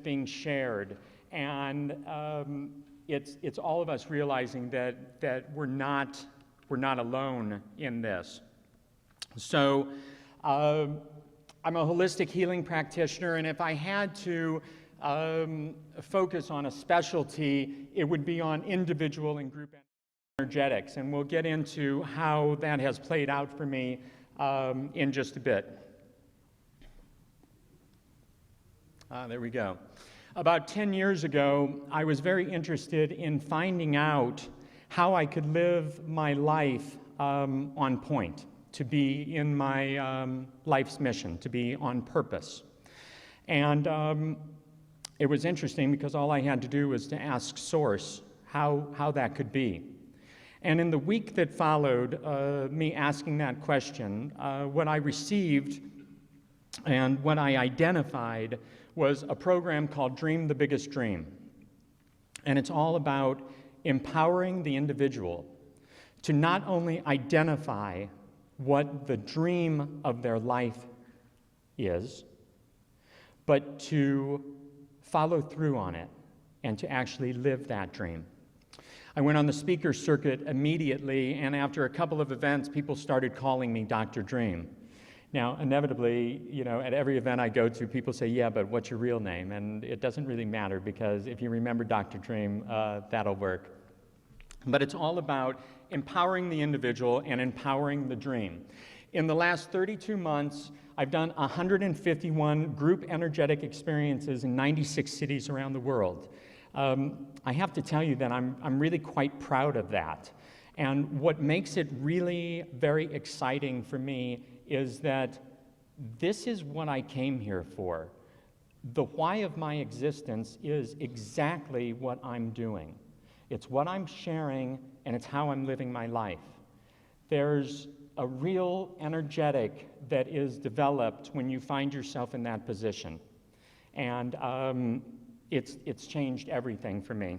being shared, and it's all of us realizing that we're not alone in this. So I'm a holistic healing practitioner, and if I had to focus on a specialty, it would be on individual and group energetics, and we'll get into how that has played out for me in just a bit. There we go. About 10 years ago, I was very interested in finding out how I could live my life on point, to be in my life's mission, to be on purpose. And it was interesting because all I had to do was to ask Source how that could be. And in the week that followed me asking that question, what I received and what I identified was a program called Dream the Biggest Dream. And it's all about empowering the individual to not only identify what the dream of their life is, but to follow through on it and to actually live that dream. I went on the speaker circuit immediately, and after a couple of events, people started calling me Dr. Dream. Now, inevitably, at every event I go to, people say, yeah, but what's your real name? And it doesn't really matter, because if you remember Dr. Dream, that'll work. But it's all about empowering the individual and empowering the dream. In the last 32 months, I've done 151 group energetic experiences in 96 cities around the world. I have to tell you that I'm really quite proud of that. And what makes it really very exciting for me is that this is what I came here for. The why of my existence is exactly what I'm doing. It's what I'm sharing, and it's how I'm living my life. There's a real energetic that is developed when you find yourself in that position. And it's changed everything for me.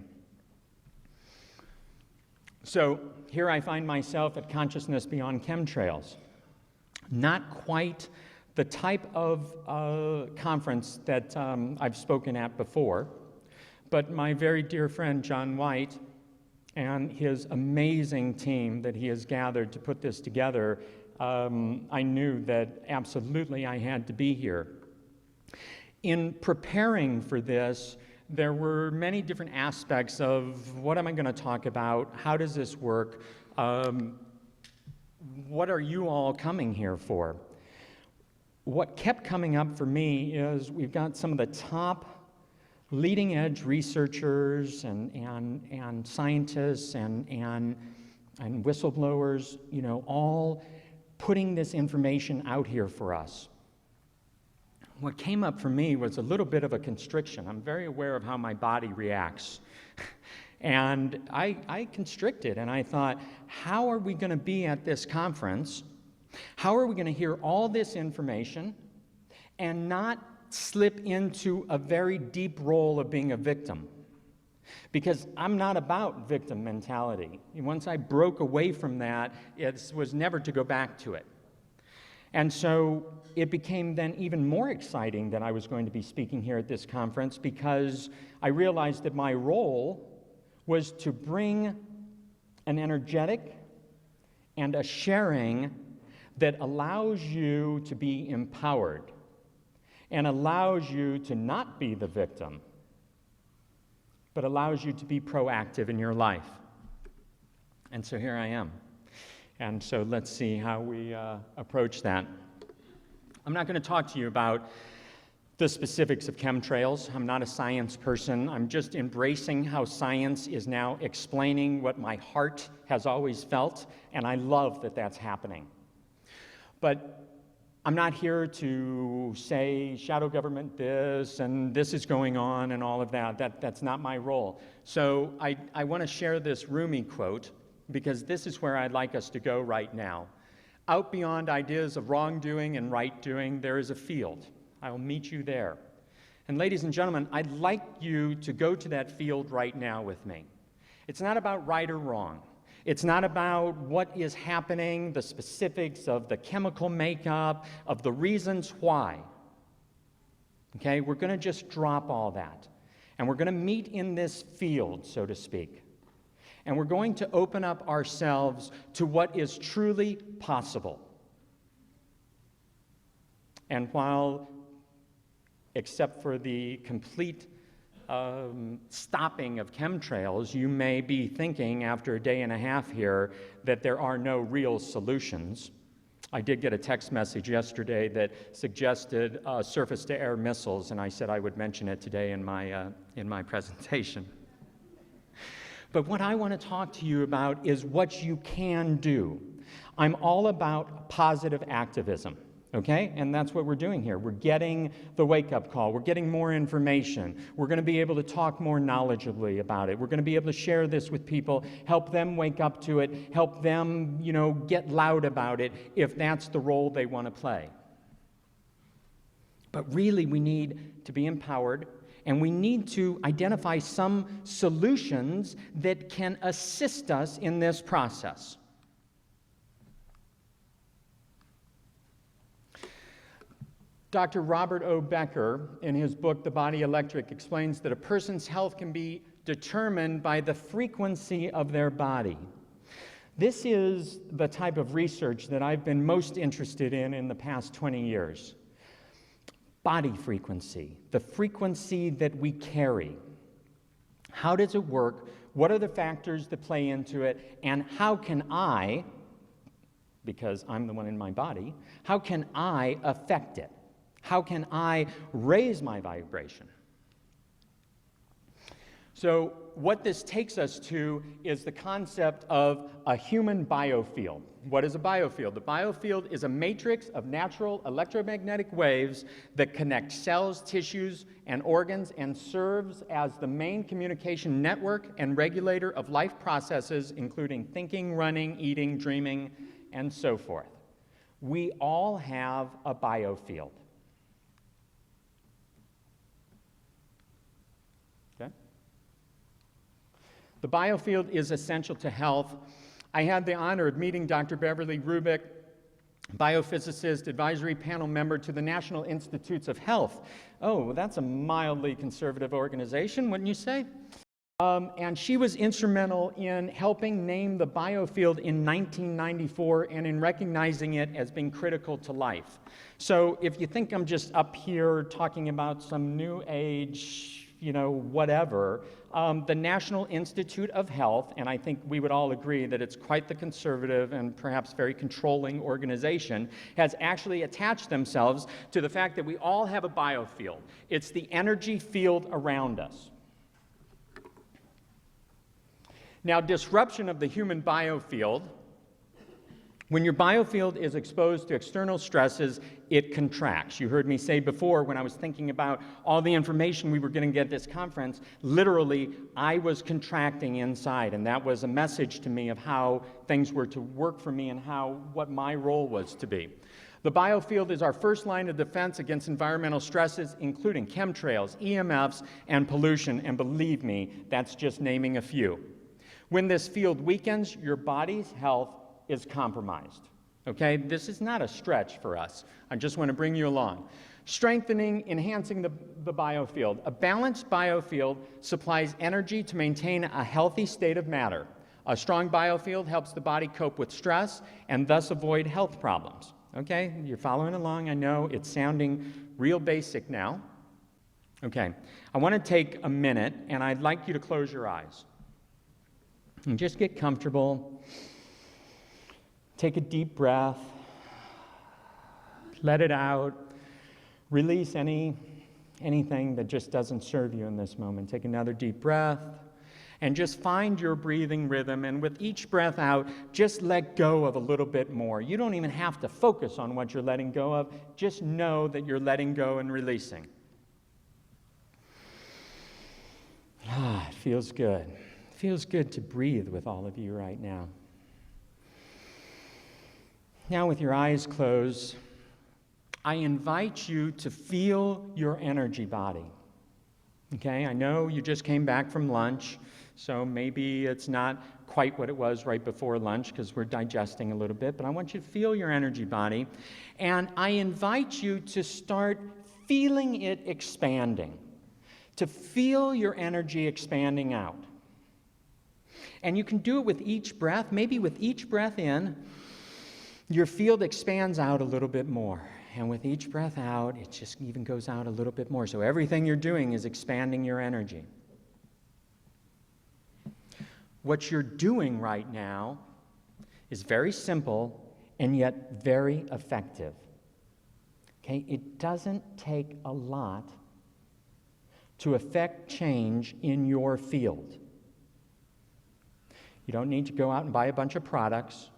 So here I find myself at Consciousness Beyond Chemtrails. Not quite the type of conference that I've spoken at before, but my very dear friend John White and his amazing team that he has gathered to put this together, I knew that absolutely I had to be here. In preparing for this, there were many different aspects of what am I going to talk about, how does this work, what are you all coming here for? What kept coming up for me is we've got some of the top leading edge researchers and scientists and whistleblowers, all putting this information out here for us. What came up for me was a little bit of a constriction. I'm very aware of how my body reacts. And I constricted, and I thought, how are we going to be at this conference? How are we going to hear all this information and not slip into a very deep role of being a victim? Because I'm not about victim mentality. Once I broke away from that, it was never to go back to it. And so it became then even more exciting that I was going to be speaking here at this conference, because I realized that my role was to bring an energetic and a sharing that allows you to be empowered and allows you to not be the victim, but allows you to be proactive in your life. And so here I am. And so let's see how we approach that. I'm not going to talk to you about the specifics of chemtrails. I'm not a science person. I'm just embracing how science is now explaining what my heart has always felt, and I love that that's happening. But I'm not here to say shadow government this and this is going on and all of that. That's not my role. So I want to share this Rumi quote, because this is where I'd like us to go right now. Out beyond ideas of wrongdoing and right doing, there is a field. I will meet you there. And ladies and gentlemen, I'd like you to go to that field right now with me. It's not about right or wrong. It's not about what is happening, the specifics of the chemical makeup, of the reasons why. Okay, we're going to just drop all that. And we're going to meet in this field, so to speak. And we're going to open up ourselves to what is truly possible. And while, except for the complete stopping of chemtrails, you may be thinking after a day and a half here that there are no real solutions. I did get a text message yesterday that suggested surface-to-air missiles, and I said I would mention it today in my presentation. But what I want to talk to you about is what you can do. I'm all about positive activism, okay? And that's what we're doing here. We're getting the wake-up call. We're getting more information. We're going to be able to talk more knowledgeably about it. We're going to be able to share this with people, help them wake up to it, help them, get loud about it if that's the role they want to play. But really, we need to be empowered. And we need to identify some solutions that can assist us in this process. Dr. Robert O. Becker, in his book, The Body Electric, explains that a person's health can be determined by the frequency of their body. This is the type of research that I've been most interested in the past 20 years. Body frequency, the frequency that we carry. How does it work? What are the factors that play into it? And how can I, because I'm the one in my body, how can I affect it? How can I raise my vibration? So what this takes us to is the concept of a human biofield. What is a biofield? The biofield is a matrix of natural electromagnetic waves that connect cells, tissues, and organs and serves as the main communication network and regulator of life processes, including thinking, running, eating, dreaming, and so forth. We all have a biofield. Okay? The biofield is essential to health. I had the honor of meeting Dr. Beverly Rubik, biophysicist, advisory panel member to the National Institutes of Health. Oh, that's a mildly conservative organization, wouldn't you say? And she was instrumental in helping name the biofield in 1994 and in recognizing it as being critical to life. So if you think I'm just up here talking about some new age, whatever, the National Institute of Health, and I think we would all agree that it's quite the conservative and perhaps very controlling organization, has actually attached themselves to the fact that we all have a biofield. It's the energy field around us. Now, disruption of the human biofield, when your biofield is exposed to external stresses, it contracts. You heard me say before, when I was thinking about all the information we were going to get at this conference, literally, I was contracting inside, and that was a message to me of how things were to work for me and what my role was to be. The biofield is our first line of defense against environmental stresses, including chemtrails, EMFs, and pollution, and believe me, that's just naming a few. When this field weakens, your body's health is compromised. Okay, this is not a stretch for us. I just want to bring you along. Strengthening, enhancing the biofield. A balanced biofield supplies energy to maintain a healthy state of matter. A strong biofield helps the body cope with stress and thus avoid health problems. Okay, you're following along. I know it's sounding real basic now. Okay, I want to take a minute and I'd like you to close your eyes. And just get comfortable. Take a deep breath. Let it out. Release anything that just doesn't serve you in this moment. Take another deep breath. And just find your breathing rhythm. And with each breath out, just let go of a little bit more. You don't even have to focus on what you're letting go of. Just know that you're letting go and releasing. It feels good. It feels good to breathe with all of you right now. Now, with your eyes closed, I invite you to feel your energy body. Okay, I know you just came back from lunch, so maybe it's not quite what it was right before lunch because we're digesting a little bit, but I want you to feel your energy body. And I invite you to start feeling it expanding, to feel your energy expanding out. And you can do it with each breath. Maybe with each breath in, your field expands out a little bit more. And with each breath out, it just even goes out a little bit more. So everything you're doing is expanding your energy. What you're doing right now is very simple and yet very effective. Okay? It doesn't take a lot to affect change in your field. You don't need to go out and buy a bunch of products.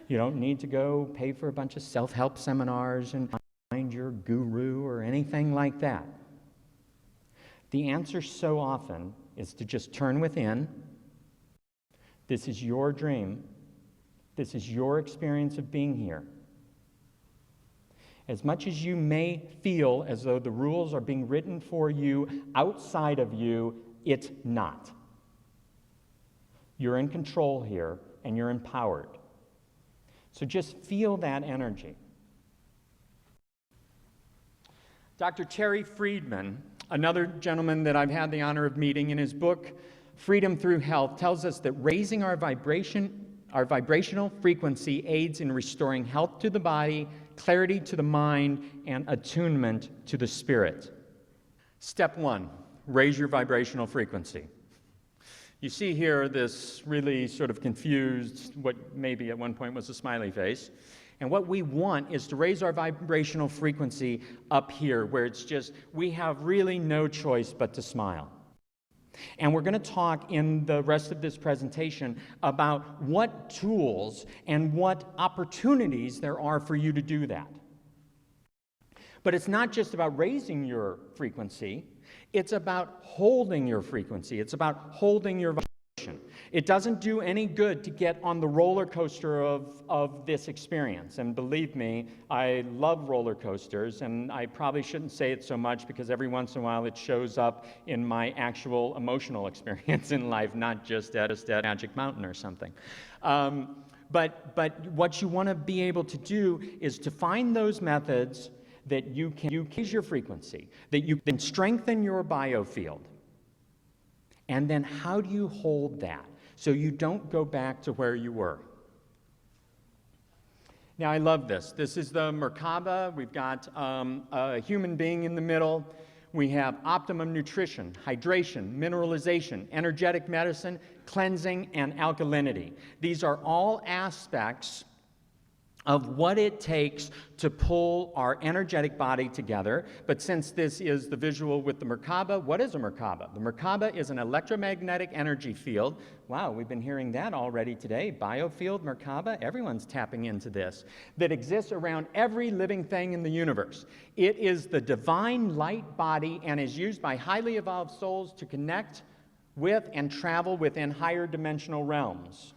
You don't need to go pay for a bunch of self-help seminars and find your guru or anything like that. The answer so often is to just turn within. This is your dream. This is your experience of being here. As much as you may feel as though the rules are being written for you outside of you, it's not. You're in control here, and you're empowered. So just feel that energy. Dr. Terry Friedman, another gentleman that I've had the honor of meeting, in his book, Freedom Through Health, tells us that raising our vibrational frequency aids in restoring health to the body, clarity to the mind, and attunement to the spirit. Step 1, raise your vibrational frequency. You see here this really sort of confused, what maybe at one point was a smiley face. And what we want is to raise our vibrational frequency up here, where it's just, we have really no choice but to smile. And we're going to talk in the rest of this presentation about what tools and what opportunities there are for you to do that. But it's not just about raising your frequency. It's about holding your frequency. It's about holding your vibration. It doesn't do any good to get on the roller coaster of this experience. And believe me, I love roller coasters, and I probably shouldn't say it so much because every once in a while it shows up in my actual emotional experience in life, not just at Magic Mountain or something. But what you want to be able to do is to find those methods that you can raise your frequency, that you can strengthen your biofield. And then how do you hold that so you don't go back to where you were? Now, I love this. This is the Merkaba. We've got a human being in the middle. We have optimum nutrition, hydration, mineralization, energetic medicine, cleansing, and alkalinity. These are all aspects of what it takes to pull our energetic body together. But since this is the visual with the Merkaba, what is a Merkaba? The Merkaba is an electromagnetic energy field. Wow, we've been hearing that already today. Biofield, Merkaba, everyone's tapping into this. That exists around every living thing in the universe. It is the divine light body and is used by highly evolved souls to connect with and travel within higher dimensional realms.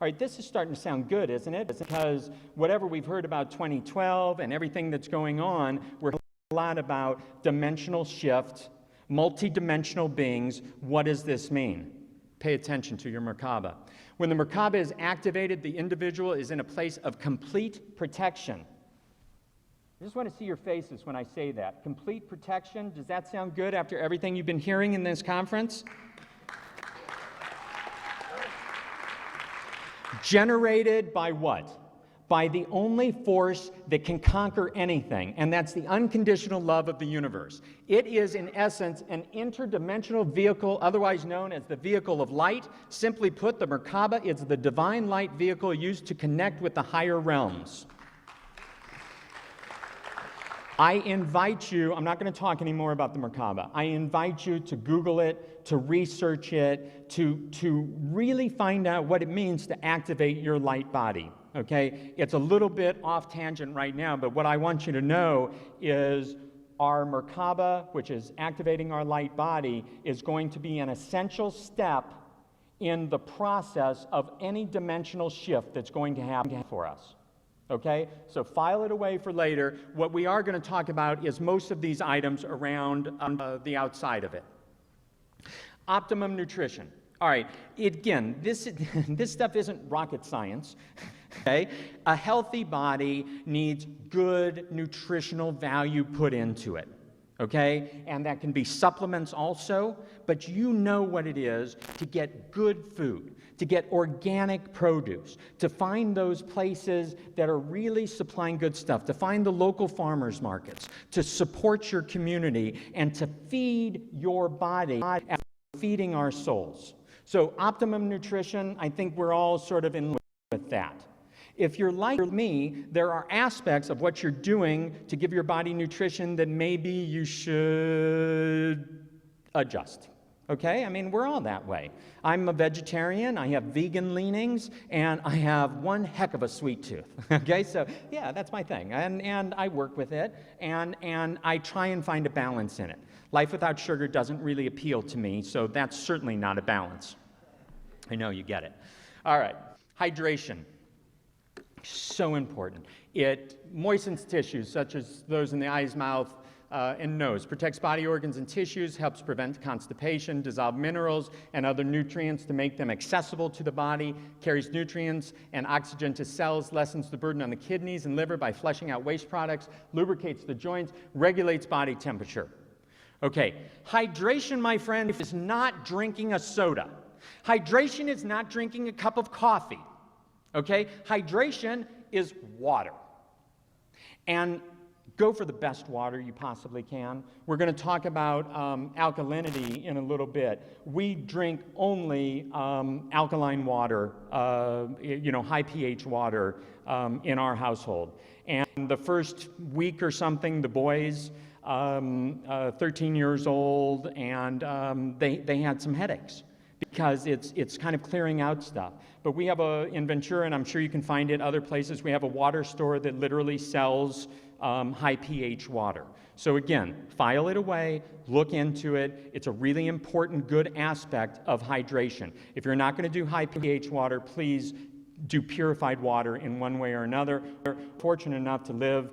All right, this is starting to sound good, isn't it? It's because whatever we've heard about 2012 and everything that's going on, we're hearing a lot about dimensional shift, multidimensional beings. What does this mean? Pay attention to your Merkaba. When the Merkaba is activated, the individual is in a place of complete protection. I just want to see your faces when I say that. Complete protection. Does that sound good after everything you've been hearing in this conference? Generated by what? By the only force that can conquer anything, and that's the unconditional love of the universe. It is, in essence, an interdimensional vehicle, otherwise known as the vehicle of light. Simply put, the Merkaba is the divine light vehicle used to connect with the higher realms. I invite you, I'm not going to talk anymore about the Merkaba. I invite you to Google it, to research it, to really find out what it means to activate your light body, okay? It's a little bit off tangent right now, but what I want you to know is our Merkaba, which is activating our light body, is going to be an essential step in the process of any dimensional shift that's going to happen for us. Okay, so file it away for later. What we are going to talk about is most of these items around the outside of it. Optimum nutrition. All right, again, this stuff isn't rocket science. Okay, a healthy body needs good nutritional value put into it. okay? And that can be supplements also, but you know what it is to get good food, to get organic produce, to find those places that are really supplying good stuff, to find the local farmers markets, to support your community, and to feed your body as we're feeding our souls. So optimum nutrition, I think we're all sort of in with that. If you're like me, there are aspects of what you're doing to give your body nutrition that maybe you should adjust. Okay? I mean, we're all that way. I'm a vegetarian, I have vegan leanings, and I have one heck of a sweet tooth. Okay? So, yeah, that's my thing. And I work with it, and I try and find a balance in it. Life without sugar doesn't really appeal to me, so that's certainly not a balance. I know you get it. All right. Hydration. So important. It moistens tissues such as those in the eyes, mouth, and nose, protects body organs and tissues, helps prevent constipation, dissolve minerals and other nutrients to make them accessible to the body, carries nutrients and oxygen to cells, lessens the burden on the kidneys and liver by flushing out waste products, lubricates the joints, regulates body temperature. Okay, hydration, my friend, is not drinking a soda. Hydration is not drinking a cup of coffee. Okay? Hydration is water. And go for the best water you possibly can. We're going to talk about alkalinity in a little bit. We drink only alkaline water, high pH water in our household. And the first week or something, the boys, 13 years old, and they had some headaches, because it's kind of clearing out stuff. But we have in Ventura, and I'm sure you can find it other places, we have a water store that literally sells high pH water. So again, file it away, look into it. It's a really important, good aspect of hydration. If you're not going to do high pH water, please do purified water in one way or another. We're fortunate enough to live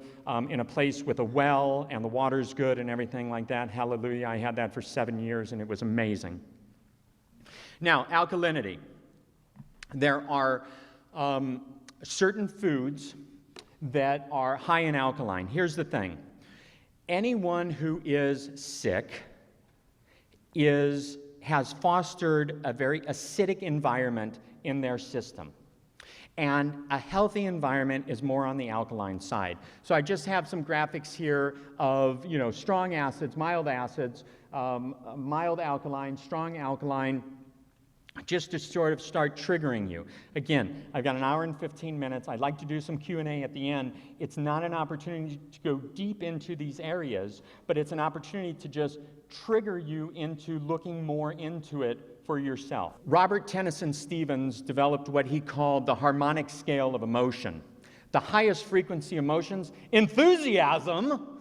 in a place with a well, and the water's good and everything like that. Hallelujah, I had that for 7 years, and it was amazing. Now, alkalinity. There are certain foods that are high in alkaline. Here's the thing. Anyone who is sick has fostered a very acidic environment in their system. And a healthy environment is more on the alkaline side. So I just have some graphics here of, strong acids, mild alkaline, strong alkaline, just to sort of start triggering you. Again, I've got an hour and 15 minutes. I'd like to do some Q&A at the end. It's not an opportunity to go deep into these areas, but it's an opportunity to just trigger you into looking more into it for yourself. Robert Tennyson Stevens developed what he called the harmonic scale of emotion. The highest frequency emotions: enthusiasm,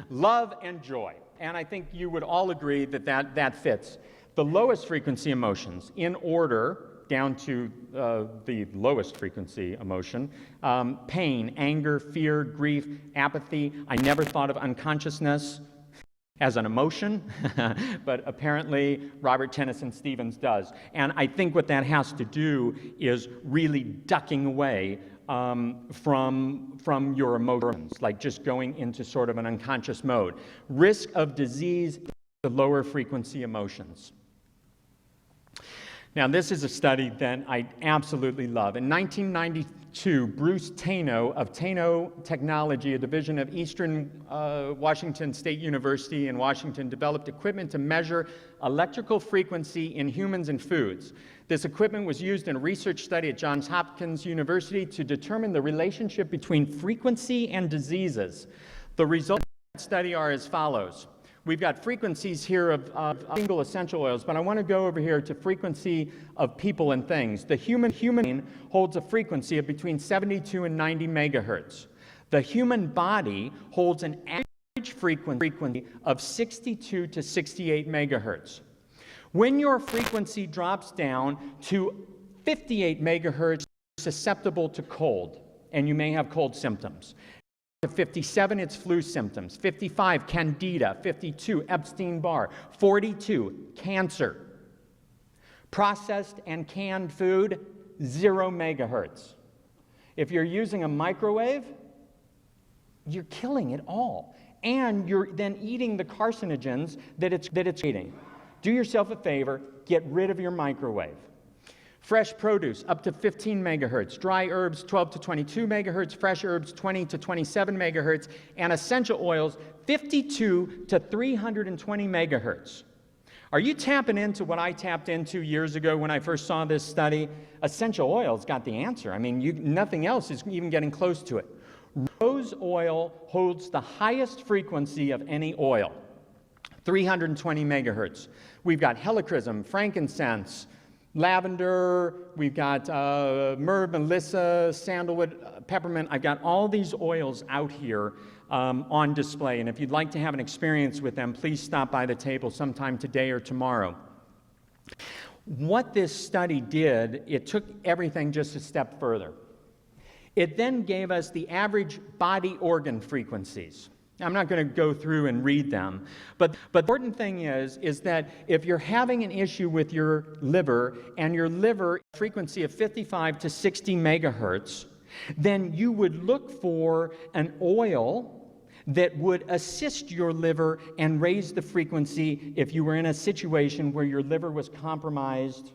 love, and joy. And I think you would all agree that fits. The lowest frequency emotions, in order, down to the lowest frequency emotion: pain, anger, fear, grief, apathy. I never thought of unconsciousness as an emotion, but apparently Robert Tennyson Stevens does. And I think what that has to do is really ducking away from your emotions, like just going into sort of an unconscious mode. Risk of disease, the lower frequency emotions. Now, this is a study that I absolutely love. In 1992, Bruce Taino of Taino Technology, a division of Eastern Washington State University in Washington, developed equipment to measure electrical frequency in humans and foods. This equipment was used in a research study at Johns Hopkins University to determine the relationship between frequency and diseases. The results of that study are as follows. We've got frequencies here of single essential oils, but I want to go over here to frequency of people and things. The human brain holds a frequency of between 72 and 90 megahertz. The human body holds an average frequency of 62 to 68 megahertz. When your frequency drops down to 58 megahertz, you're susceptible to cold, and you may have cold symptoms. To 57, it's flu symptoms. 55, candida. 52, Epstein-Barr. 42, cancer. Processed and canned food, 0 megahertz. If you're using a microwave, you're killing it all. and you're then eating the carcinogens that it's eating. Do yourself a favor, get rid of your microwave. Fresh produce, up to 15 megahertz. Dry herbs, 12 to 22 megahertz. Fresh herbs, 20 to 27 megahertz. And essential oils, 52 to 320 megahertz. Are you tapping into what I tapped into years ago when I first saw this study? Essential oils got the answer. I mean, nothing else is even getting close to it. Rose oil holds the highest frequency of any oil, 320 megahertz. We've got helichrysum, frankincense, lavender, we've got myrrh, melissa, sandalwood, peppermint. I've got all these oils out here on display, and if you'd like to have an experience with them, please stop by the table sometime today or tomorrow. What this study did, it took everything just a step further. It then gave us the average body organ frequencies. I'm not going to go through and read them, but the important thing is that if you're having an issue with your liver and your liver frequency of 55 to 60 megahertz, then you would look for an oil that would assist your liver and raise the frequency if you were in a situation where your liver was compromised,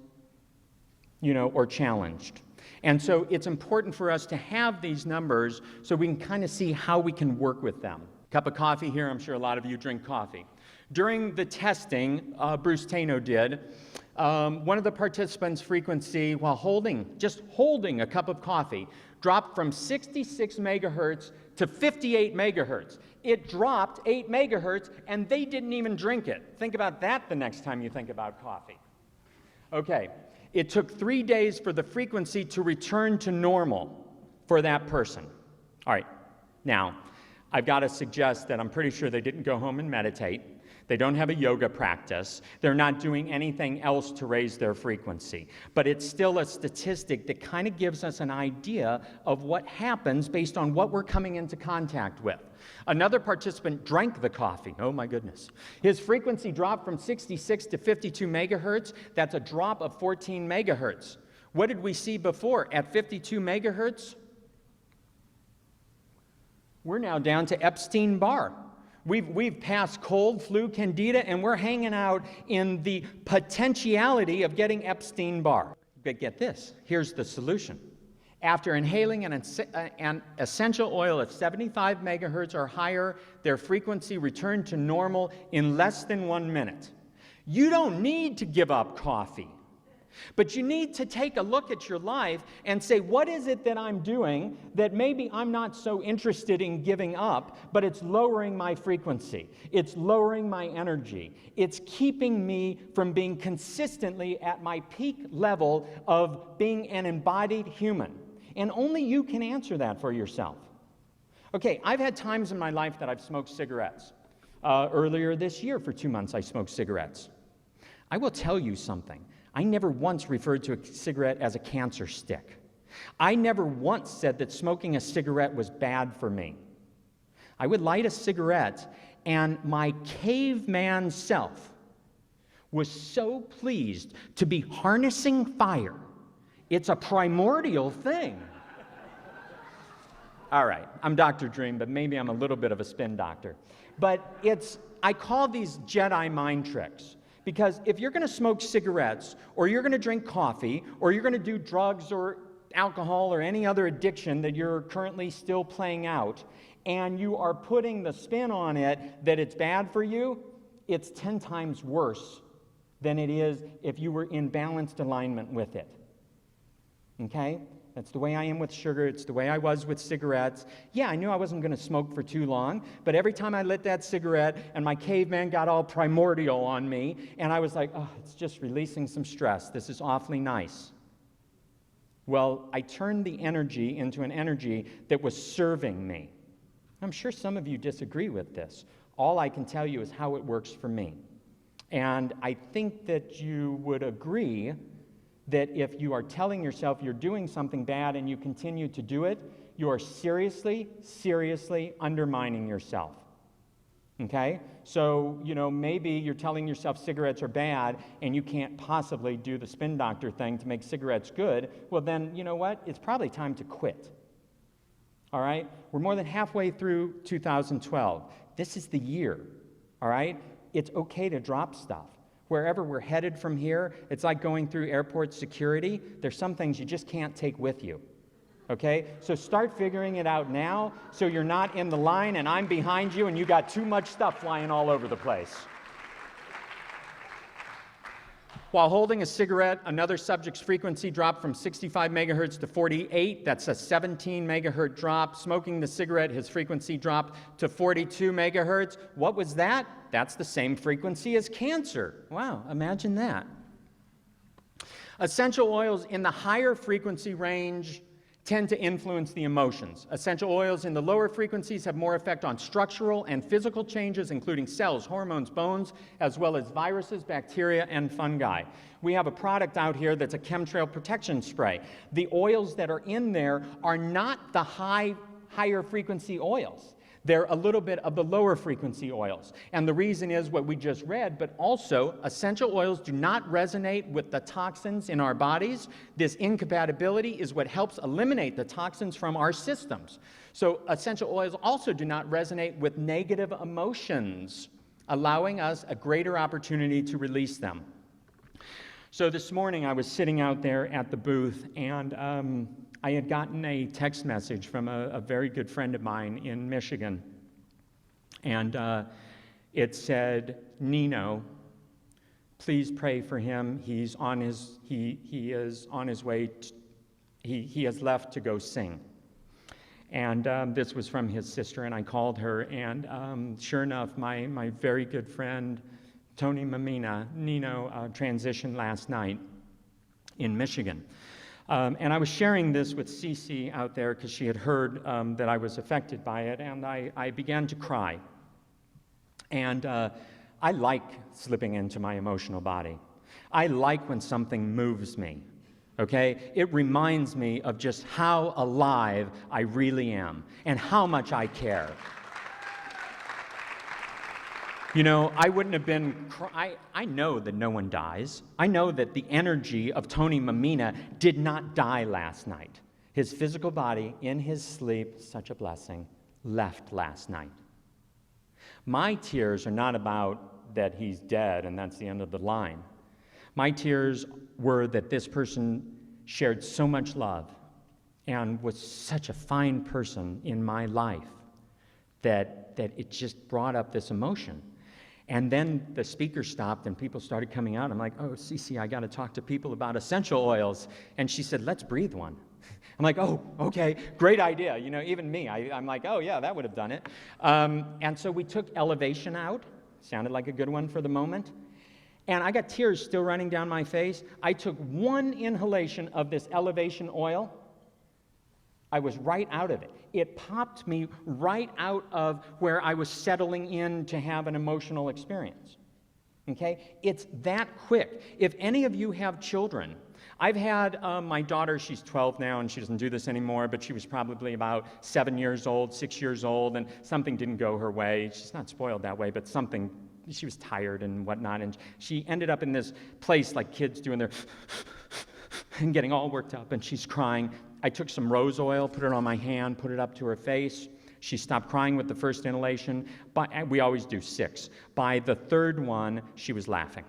or challenged. And so it's important for us to have these numbers so we can kind of see how we can work with them. Cup of coffee here, I'm sure a lot of you drink coffee. During the testing, Bruce Taino did, one of the participants' frequency while just holding a cup of coffee dropped from 66 megahertz to 58 megahertz. It dropped 8 megahertz and they didn't even drink it. Think about that the next time you think about coffee. Okay, it took 3 days for the frequency to return to normal for that person. All right, now, I've got to suggest that I'm pretty sure they didn't go home and meditate. They don't have a yoga practice. They're not doing anything else to raise their frequency. But it's still a statistic that kind of gives us an idea of what happens based on what we're coming into contact with. Another participant drank the coffee. Oh my goodness. His frequency dropped from 66 to 52 megahertz. That's a drop of 14 megahertz. What did we see before? At 52 megahertz, we're now down to Epstein-Barr. We've passed cold, flu, candida, and we're hanging out in the potentiality of getting Epstein-Barr. But get this, here's the solution. After inhaling an essential oil of 75 megahertz or higher, their frequency returned to normal in less than 1 minute. You don't need to give up coffee. But you need to take a look at your life and say, what is it that I'm doing that maybe I'm not so interested in giving up, but it's lowering my frequency. It's lowering my energy. It's keeping me from being consistently at my peak level of being an embodied human. And only you can answer that for yourself. Okay, I've had times in my life that I've smoked cigarettes. Earlier this year, for 2 months, I smoked cigarettes. I will tell you something. I never once referred to a cigarette as a cancer stick. I never once said that smoking a cigarette was bad for me. I would light a cigarette, and my caveman self was so pleased to be harnessing fire. It's a primordial thing. All right, I'm Dr. Dream, but maybe I'm a little bit of a spin doctor. But I call these Jedi mind tricks. Because if you're going to smoke cigarettes, or you're going to drink coffee, or you're going to do drugs or alcohol or any other addiction that you're currently still playing out, and you are putting the spin on it that it's bad for you, it's 10 times worse than it is if you were in balanced alignment with it. Okay? That's the way I am with sugar. It's the way I was with cigarettes. Yeah, I knew I wasn't going to smoke for too long, but every time I lit that cigarette and my caveman got all primordial on me, and I was like, oh, it's just releasing some stress. This is awfully nice. Well, I turned the energy into an energy that was serving me. I'm sure some of you disagree with this. All I can tell you is how it works for me. And I think that you would agree that if you are telling yourself you're doing something bad and you continue to do it, you are seriously, seriously undermining yourself. Okay? So, maybe you're telling yourself cigarettes are bad and you can't possibly do the spin doctor thing to make cigarettes good. Well, then, you know what? It's probably time to quit. all right? We're more than halfway through 2012. This is the year, all right? It's okay to drop stuff. Wherever we're headed from here, it's like going through airport security. There's some things you just can't take with you, okay? So start figuring it out now so you're not in the line and I'm behind you and you got too much stuff flying all over the place. While holding a cigarette, another subject's frequency dropped from 65 megahertz to 48. That's a 17 megahertz drop. Smoking the cigarette, his frequency dropped to 42 megahertz. What was that? That's the same frequency as cancer. Wow, imagine that. Essential oils in the higher frequency range tend to influence the emotions. Essential oils in the lower frequencies have more effect on structural and physical changes, including cells, hormones, bones, as well as viruses, bacteria, and fungi. We have a product out here that's a chemtrail protection spray. The oils that are in there are not the higher frequency oils. They're a little bit of the lower frequency oils. And the reason is what we just read, but also essential oils do not resonate with the toxins in our bodies. This incompatibility is what helps eliminate the toxins from our systems. So essential oils also do not resonate with negative emotions, allowing us a greater opportunity to release them. So this morning I was sitting out there at the booth and I had gotten a text message from a very good friend of mine in Michigan, and it said, "Nino, please pray for him. He is on his way. He has left to go sing." And this was from his sister, and I called her, and sure enough, my very good friend Tony Mamina, Nino, transitioned last night in Michigan. And I was sharing this with Cece out there because she had heard that I was affected by it, and I began to cry. And I like slipping into my emotional body. I like when something moves me, okay? It reminds me of just how alive I really am and how much I care. You know, I wouldn't have been, I know that no one dies. I know that the energy of Tony Mamina did not die last night. His physical body, in his sleep, such a blessing, left last night. My tears are not about that he's dead and that's the end of the line. My tears were that this person shared so much love and was such a fine person in my life that it just brought up this emotion. And then the speaker stopped and people started coming out. I'm like, "Oh, Cece, I got to talk to people about essential oils." And she said, "Let's breathe one." I'm like, "Oh, okay, great idea." You know, even me, I'm like, "Oh, yeah, that would have done it." And so we took Elevation out. Sounded like a good one for the moment. And I got tears still running down my face. I took one inhalation of this Elevation oil. I was right out of it. It popped me right out of where I was settling in to have an emotional experience. Okay? It's that quick. If any of you have children, I've had my daughter, she's 12 now, and she doesn't do this anymore, but she was probably about 7 years old, 6 years old, and something didn't go her way. She's not spoiled that way, but something, she was tired and whatnot, and she ended up in this place like kids doing their and getting all worked up, and she's crying. I took some rose oil, put it on my hand, put it up to her face. She stopped crying with the first inhalation, but we always do 6. By the third one, she was laughing.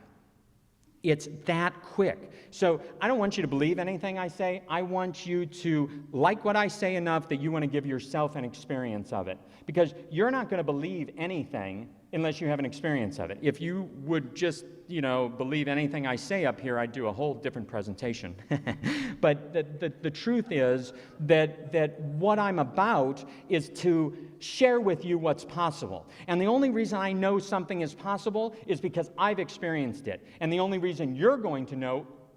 It's that quick. So I don't want you to believe anything I say. I want you to like what I say enough that you want to give yourself an experience of it. Because you're not going to believe anything unless you have an experience of it. If you would just, believe anything I say up here, I'd do a whole different presentation. But the truth is that what I'm about is to share with you what's possible. And the only reason I know something is possible is because I've experienced it. And the only reason you're going to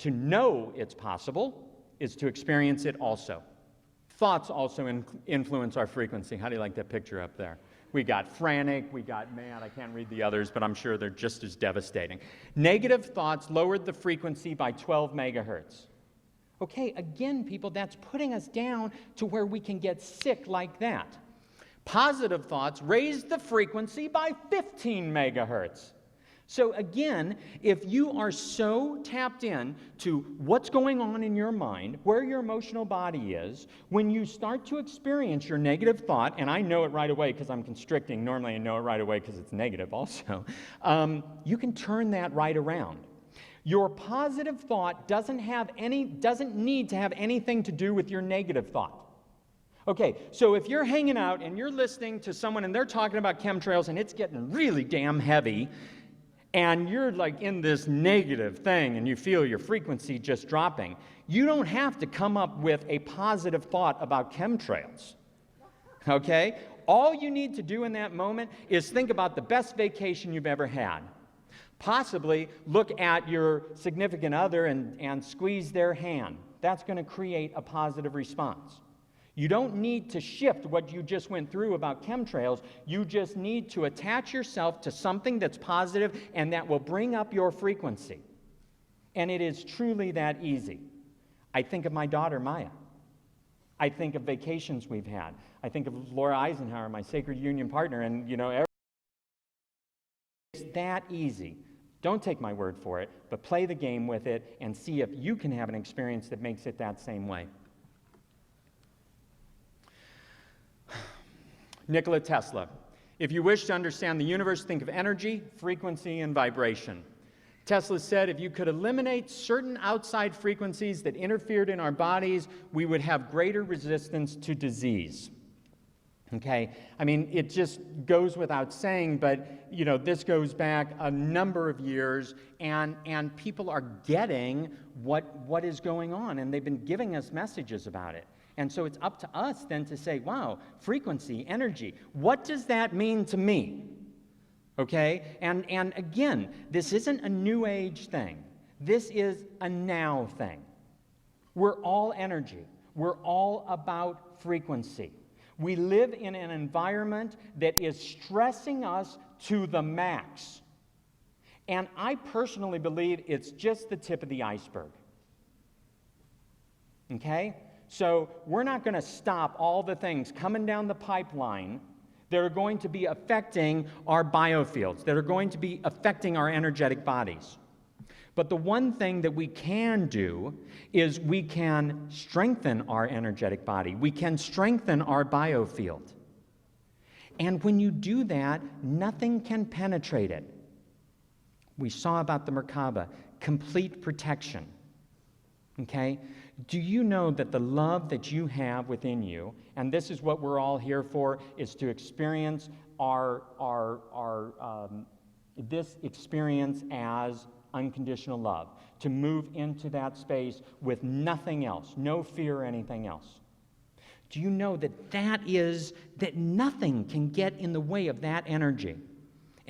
know it's possible is to experience it also. Thoughts also influence our frequency. How do you like that picture up there? We got frantic, we got mad. I can't read the others, but I'm sure they're just as devastating. Negative thoughts lowered the frequency by 12 megahertz. Okay, again, people, that's putting us down to where we can get sick like that. Positive thoughts raised the frequency by 15 megahertz. So again, if you are so tapped in to what's going on in your mind, where your emotional body is, when you start to experience your negative thought, and I know it right away because I'm constricting, normally I know it right away because it's negative also, you can turn that right around. Your positive thought doesn't need to have anything to do with your negative thought. Okay, so if you're hanging out and you're listening to someone and they're talking about chemtrails and it's getting really damn heavy, and you're like in this negative thing and you feel your frequency just dropping, you don't have to come up with a positive thought about chemtrails. Okay? All you need to do in that moment is think about the best vacation you've ever had. Possibly look at your significant other and squeeze their hand. That's going to create a positive response. You don't need to shift what you just went through about chemtrails. You just need to attach yourself to something that's positive and that will bring up your frequency. And it is truly that easy. I think of my daughter, Maya. I think of vacations we've had. I think of Laura Eisenhower, my Sacred Union partner, and it's that easy. Don't take my word for it, but play the game with it and see if you can have an experience that makes it that same way. Nikola Tesla. If you wish to understand the universe, think of energy, frequency, and vibration. Tesla said if you could eliminate certain outside frequencies that interfered in our bodies, we would have greater resistance to disease. Okay, I mean, it just goes without saying, but this goes back a number of years, and people are getting what is going on, and they've been giving us messages about it. And so it's up to us then to say, wow, frequency, energy, what does that mean to me? Okay? And again, this isn't a new age thing. This is a now thing. We're all energy. We're all about frequency. We live in an environment that is stressing us to the max. And I personally believe it's just the tip of the iceberg. Okay? So we're not going to stop all the things coming down the pipeline that are going to be affecting our biofields, that are going to be affecting our energetic bodies. But the one thing that we can do is we can strengthen our energetic body. We can strengthen our biofield. And when you do that, nothing can penetrate it. We saw about the Merkaba, complete protection. Okay? Do you know that the love that you have within you, and this is what we're all here for, is to experience this experience as unconditional love, to move into that space with nothing else, no fear or anything else. Do you know that nothing can get in the way of that energy?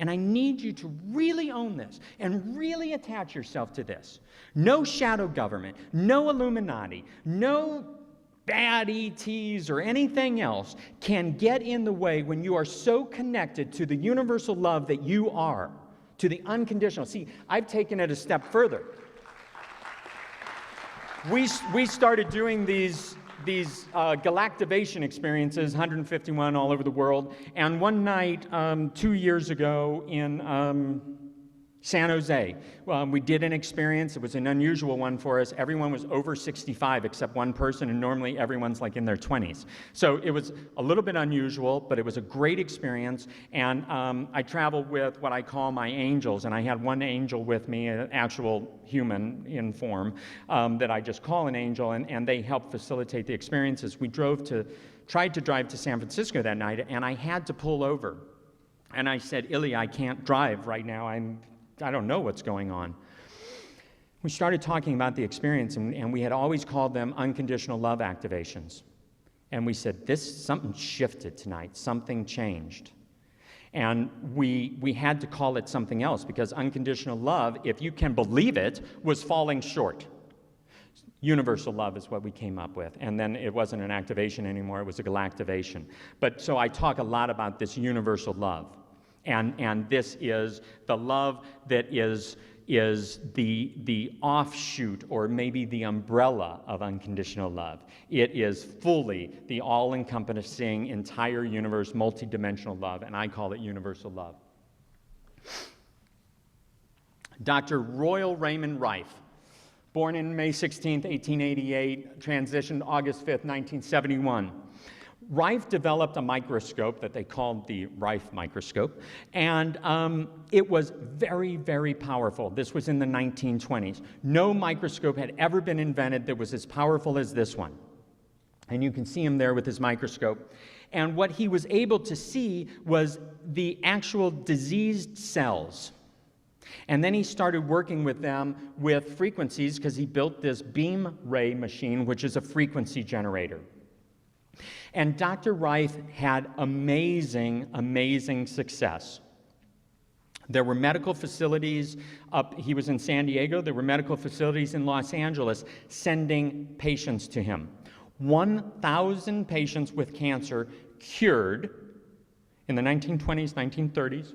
And I need you to really own this and really attach yourself to this. No shadow government, no Illuminati, no bad ETs or anything else can get in the way when you are so connected to the universal love that you are, to the unconditional. See, I've taken it a step further. We started doing these galactivation experiences, 151 all over the world. And one night, 2 years ago in San Jose, we did an experience. It was an unusual one for us. Everyone was over 65 except one person, and normally everyone's like in their 20s. So it was a little bit unusual, but it was a great experience. And I traveled with what I call my angels, and I had one angel with me, an actual human in form, that I just call an angel, and they helped facilitate the experiences. We tried to drive to San Francisco that night, and I had to pull over. And I said, Illy, I can't drive right now. I don't know what's going on. We started talking about the experience, and we had always called them unconditional love activations. And we said, something shifted tonight, something changed. And we had to call it something else, because unconditional love, if you can believe it, was falling short. Universal love is what we came up with. And then it wasn't an activation anymore, it was a galactivation. But so I talk a lot about this universal love. And this is the love that is the offshoot, or maybe the umbrella of unconditional love. It is fully the all-encompassing, entire universe, multidimensional love, and I call it universal love. Dr. Royal Raymond Rife, born in May 16, 1888, transitioned August 5, 1971. Rife developed a microscope that they called the Rife microscope, and it was very, very powerful. This was in the 1920s. No microscope had ever been invented that was as powerful as this one. And you can see him there with his microscope. And what he was able to see was the actual diseased cells. And then he started working with them with frequencies because he built this beam ray machine, which is a frequency generator. And Dr. Rife had amazing, amazing success. There were medical facilities he was in San Diego, there were medical facilities in Los Angeles sending patients to him. 1,000 patients with cancer cured in the 1920s, 1930s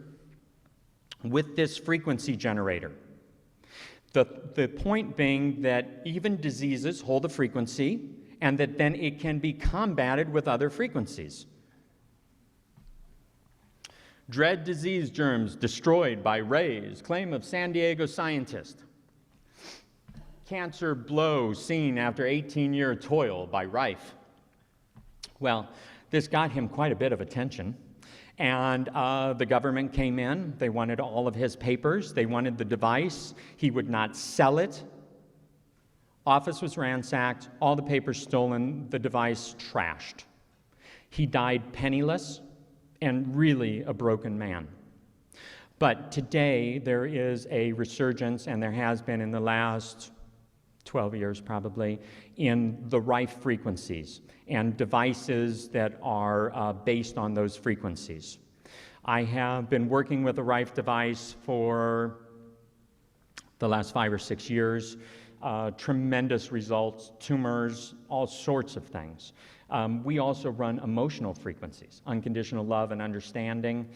with this frequency generator. The point being that even diseases hold a frequency and that then it can be combated with other frequencies. Dread disease germs destroyed by rays, claim of San Diego scientist. Cancer blow seen after 18-year toil by Rife. Well, this got him quite a bit of attention. And the government came in. They wanted all of his papers. They wanted the device. He would not sell it. Office was ransacked. All the papers stolen. The device trashed. He died penniless and really a broken man. But today there is a resurgence, and there has been in the last 12 years probably, in the Rife frequencies and devices that are based on those frequencies. I have been working with a Rife device for the last 5 or 6 years. Tremendous results, tumors, all sorts of things. We also run emotional frequencies, unconditional love and understanding.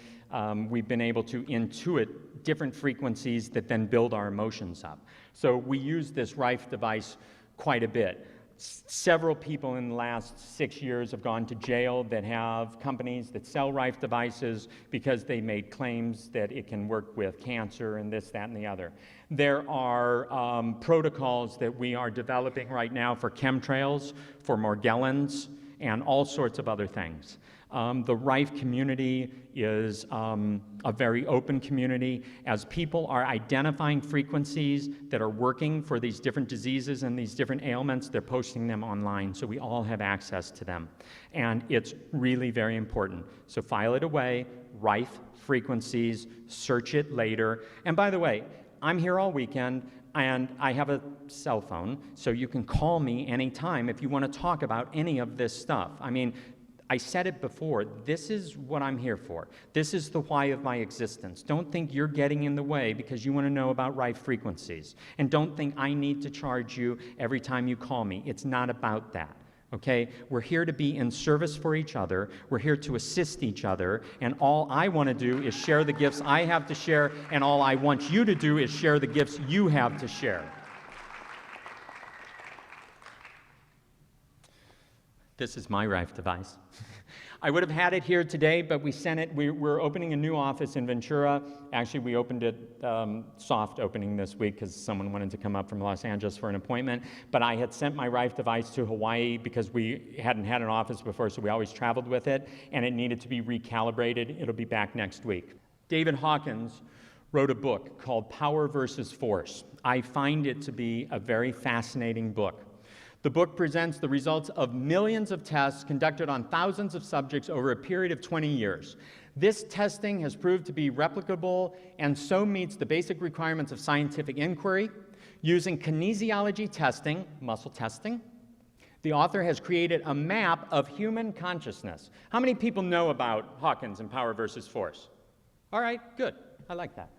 We've been able to intuit different frequencies that then build our emotions up. So we use this Rife device quite a bit. Several people in the last 6 years have gone to jail that have companies that sell Rife devices because they made claims that it can work with cancer and this, that, and the other. There are protocols that we are developing right now for chemtrails, for Morgellons, and all sorts of other things. The Rife community is a very open community. As people are identifying frequencies that are working for these different diseases and these different ailments, they're posting them online, so we all have access to them. And it's really very important. So file it away, Rife frequencies, search it later. And by the way, I'm here all weekend, and I have a cell phone, so you can call me anytime if you want to talk about any of this stuff. I mean, I said it before, this is what I'm here for. This is the why of my existence. Don't think you're getting in the way because you want to know about Rife frequencies. And don't think I need to charge you every time you call me. It's not about that, okay? We're here to be in service for each other. We're here to assist each other. And all I want to do is share the gifts I have to share, and all I want you to do is share the gifts you have to share. This is my Rife device. I would have had it here today, but we sent it. We're opening a new office in Ventura. Actually, we opened it soft opening this week because someone wanted to come up from Los Angeles for an appointment. But I had sent my Rife device to Hawaii because we hadn't had an office before, so we always traveled with it, and it needed to be recalibrated. It'll be back next week. David Hawkins wrote a book called Power versus Force. I find it to be a very fascinating book. The book presents the results of millions of tests conducted on thousands of subjects over a period of 20 years. This testing has proved to be replicable and so meets the basic requirements of scientific inquiry. Using kinesiology testing, muscle testing, the author has created a map of human consciousness. How many people know about Hawkins and Power versus Force? All right, good. I like that.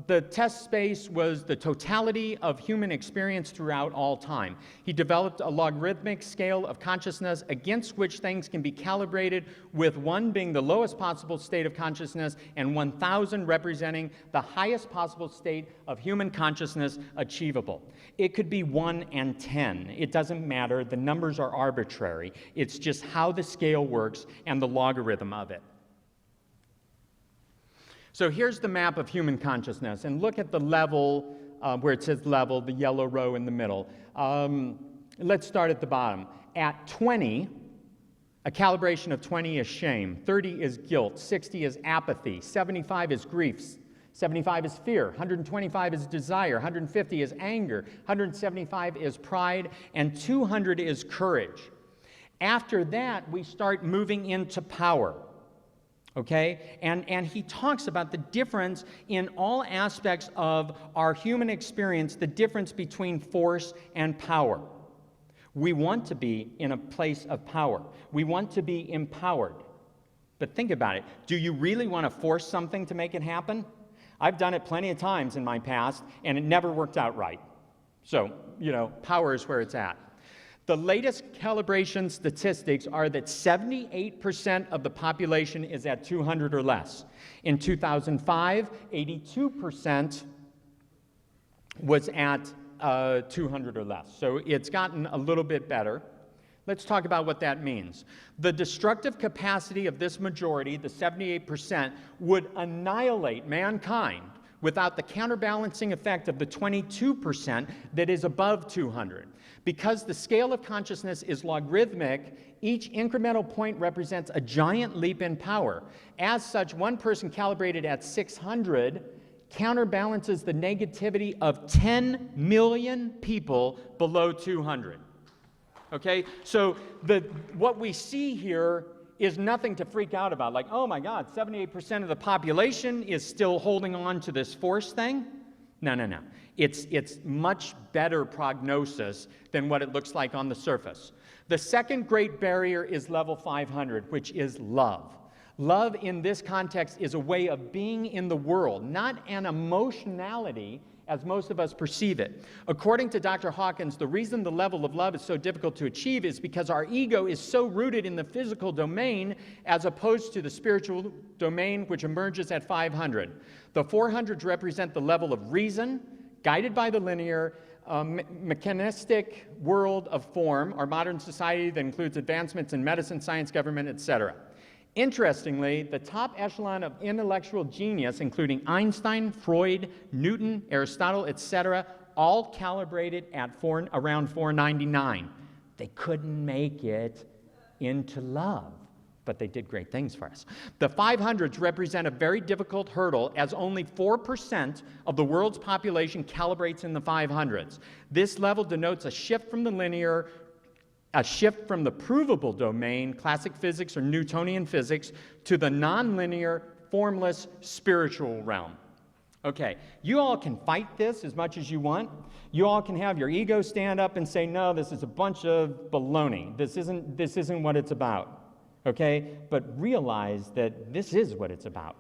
The test space was the totality of human experience throughout all time. He developed a logarithmic scale of consciousness against which things can be calibrated, with 1 being the lowest possible state of consciousness and 1,000 representing the highest possible state of human consciousness achievable. It could be 1 and 10. It doesn't matter. The numbers are arbitrary. It's just how the scale works and the logarithm of it. So here's the map of human consciousness, and look at the level where it says level, the yellow row in the middle. Let's start at the bottom. At 20, a calibration of 20 is shame, 30 is guilt, 60 is apathy, 75 is grief, 75 is fear, 125 is desire, 150 is anger, 175 is pride, and 200 is courage. After that, we start moving into power. Okay? And he talks about the difference in all aspects of our human experience, the difference between force and power. We want to be in a place of power. We want to be empowered. But think about it. Do you really want to force something to make it happen? I've done it plenty of times in my past, and it never worked out right. So, power is where it's at. The latest calibration statistics are that 78% of the population is at 200 or less. In 2005, 82% was at 200 or less. So it's gotten a little bit better. Let's talk about what that means. The destructive capacity of this majority, the 78%, would annihilate mankind without the counterbalancing effect of the 22% that is above 200. Because the scale of consciousness is logarithmic, each incremental point represents a giant leap in power. As such, one person calibrated at 600 counterbalances the negativity of 10 million people below 200. Okay? So what we see here is nothing to freak out about. Like, oh my God, 78% of the population is still holding on to this force thing? No. It's much better prognosis than what it looks like on the surface. The second great barrier is level 500, which is love. Love in this context is a way of being in the world, not an emotionality as most of us perceive it. According to Dr. Hawkins, the reason the level of love is so difficult to achieve is because our ego is so rooted in the physical domain as opposed to the spiritual domain, which emerges at 500. The 400s represent the level of reason, guided by the linear, mechanistic world of form, our modern society that includes advancements in medicine, science, government, etc. Interestingly, the top echelon of intellectual genius, including Einstein, Freud, Newton, Aristotle, etc., all calibrated at around 499. They couldn't make it into love, but they did great things for us. The 500s represent a very difficult hurdle, as only 4% of the world's population calibrates in the 500s. This level denotes a shift from the linear, a shift from the provable domain, classic physics or Newtonian physics, to the nonlinear, formless, spiritual realm. Okay, you all can fight this as much as you want. You all can have your ego stand up and say, no, this is a bunch of baloney. This isn't what it's about. Okay, but realize that this is what it's about.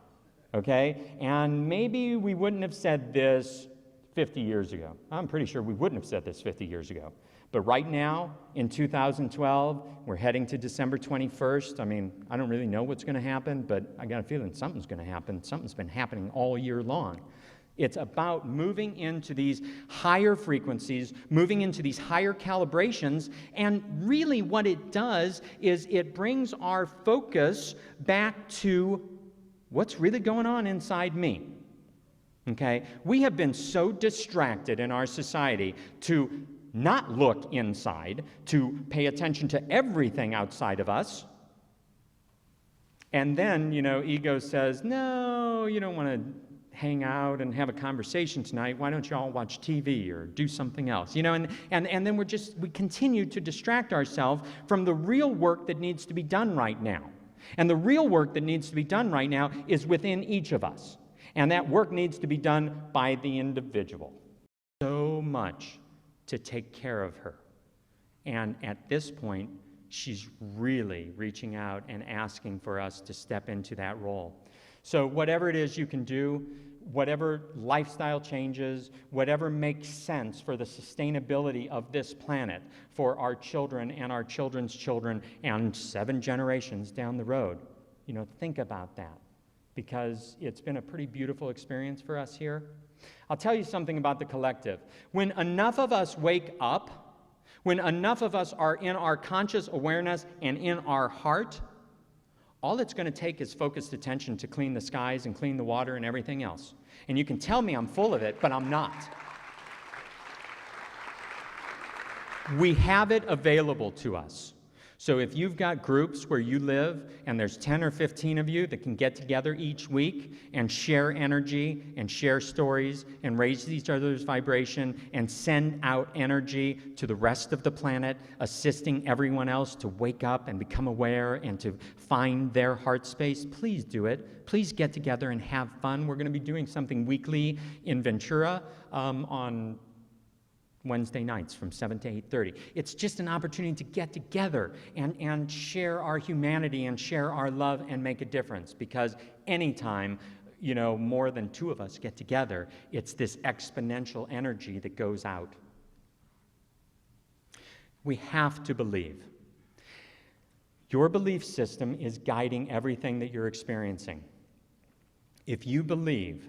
Okay, and maybe we wouldn't have said this 50 years ago. I'm pretty sure we wouldn't have said this 50 years ago. But right now, in 2012, we're heading to December 21st. I mean, I don't really know what's going to happen, but I got a feeling something's going to happen. Something's been happening all year long. It's about moving into these higher frequencies, moving into these higher calibrations, and really what it does is it brings our focus back to what's really going on inside me. Okay? We have been so distracted in our society to not look inside, to pay attention to everything outside of us. And then, ego says, no, you don't want to hang out and have a conversation tonight. Why don't you all watch TV or do something else? And then we continue to distract ourselves from the real work that needs to be done right now. And the real work that needs to be done right now is within each of us. And that work needs to be done by the individual. So much to take care of her. And at this point, she's really reaching out and asking for us to step into that role. So whatever it is you can do, whatever lifestyle changes, whatever makes sense for the sustainability of this planet, for our children and our children's children and 7 generations down the road, think about that. Because it's been a pretty beautiful experience for us here. I'll tell you something about the collective. When enough of us wake up, when enough of us are in our conscious awareness and in our heart, all it's going to take is focused attention to clean the skies and clean the water and everything else. And you can tell me I'm full of it, but I'm not. We have it available to us. So if you've got groups where you live and there's 10 or 15 of you that can get together each week and share energy and share stories and raise each other's vibration and send out energy to the rest of the planet, assisting everyone else to wake up and become aware and to find their heart space, please do it. Please get together and have fun. We're going to be doing something weekly in Ventura on Wednesday nights from 7 to 8:30. It's just an opportunity to get together and share our humanity and share our love and make a difference, because anytime, you know, more than two of us get together, it's this exponential energy that goes out. We have to believe. Your belief system is guiding everything that you're experiencing. If you believe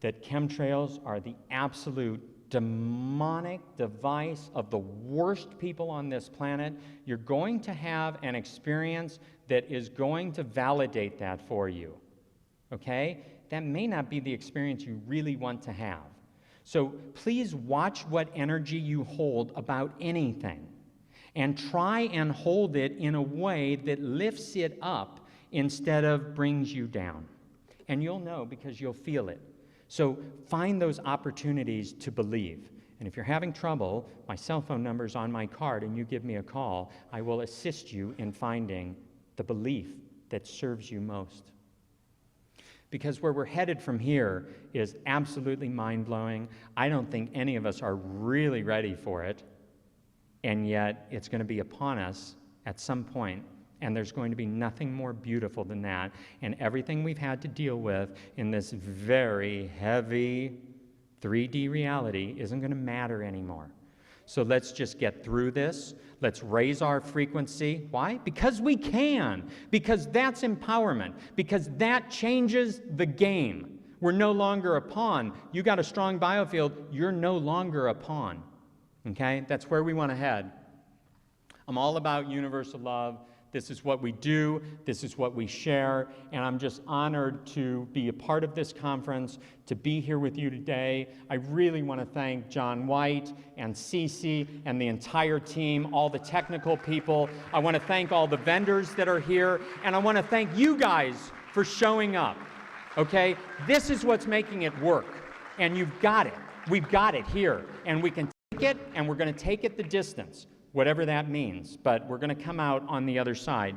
that chemtrails are the absolute demonic device of the worst people on this planet, you're going to have an experience that is going to validate that for you, okay? That may not be the experience you really want to have. So please watch what energy you hold about anything and try and hold it in a way that lifts it up instead of brings you down. And you'll know because you'll feel it. So find those opportunities to believe. And if you're having trouble, my cell phone number is on my card and you give me a call, I will assist you in finding the belief that serves you most. Because where we're headed from here is absolutely mind-blowing. I don't think any of us are really ready for it, and yet it's going to be upon us at some point. And there's going to be nothing more beautiful than that. And everything we've had to deal with in this very heavy 3D reality isn't going to matter anymore. So let's just get through this. Let's raise our frequency. Why? Because we can. Because that's empowerment. Because that changes the game. We're no longer a pawn. You got a strong biofield, you're no longer a pawn. Okay? That's where we want to head. I'm all about universal love. This is what we do, this is what we share, and I'm just honored to be a part of this conference, to be here with you today. I really want to thank John White and Cece and the entire team, all the technical people. I want to thank all the vendors that are here, and I want to thank you guys for showing up, okay? This is what's making it work, and you've got it. We've got it here, and we can take it, and we're going to take it the distance, whatever that means, but we're going to come out on the other side.